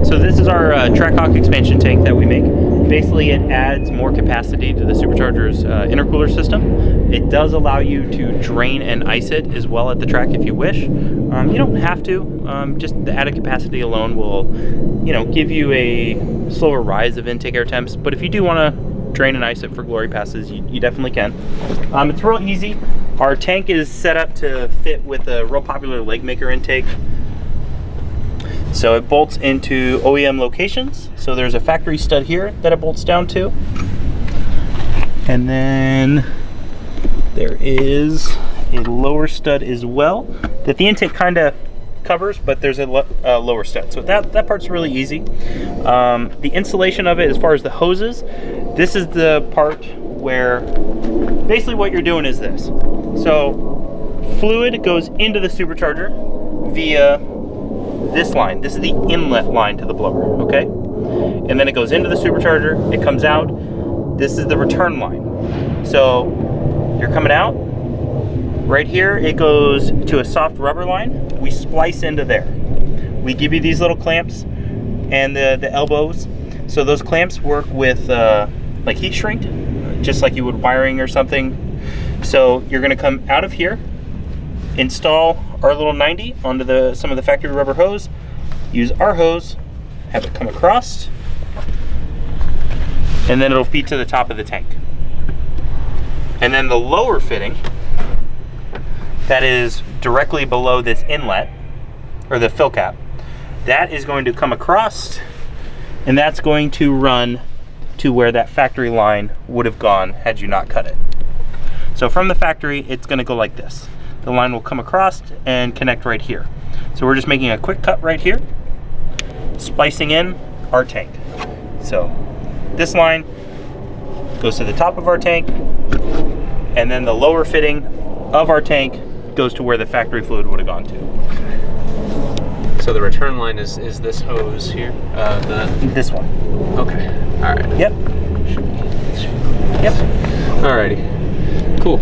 So this is our Trackhawk expansion tank that we make. Basically, it adds more capacity to the supercharger's intercooler system. It does allow you to drain and ice it as well at the track if you wish. You don't have to. Just the added capacity alone will, give you a slower rise of intake air temps. But if you do want to drain and ice it for glory passes, you definitely can. It's real easy. Our tank is set up to fit with a real popular leg maker intake. So it bolts into OEM locations. So there's a factory stud here that it bolts down to. And then there is a lower stud as well that the intake kind of covers, but there's a lower stud. So that part's really easy. The installation of it, as far as the hoses, this is the part where basically what you're doing is this. So fluid goes into the supercharger via this line. This is the inlet line to the blower, okay? And then it goes into the supercharger, it comes out. This is the return line. So you're coming out, right here it goes to a soft rubber line. We splice into there. We give you these little clamps and the elbows. So those clamps work with like heat shrink, just like you would wiring or something. So you're gonna come out of here, install our little 90 onto some of the factory rubber hose, use our hose, have it come across, and then it'll feed to the top of the tank. And then the lower fitting, that is directly below this inlet, or the fill cap, that is going to come across, and that's going to run to where that factory line would have gone had you not cut it. So from the factory, it's gonna go like this. The line will come across and connect right here. So we're just making a quick cut right here, splicing in our tank. So this line goes to the top of our tank, and then the lower fitting of our tank goes to where the factory fluid would have gone to. So the return line is this hose here? This one. Okay, all right. Yep. Yep. Alrighty, cool.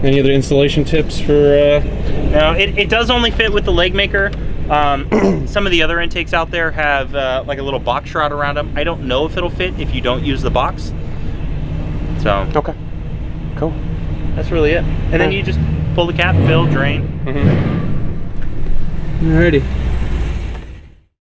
Any other installation tips for? No, it does only fit with the leg maker. Some of the other intakes out there have like a little box shroud around them. I don't know if it'll fit if you don't use the box. So. Okay. Cool. That's really it. And then you just pull the cap, fill, drain. Alrighty.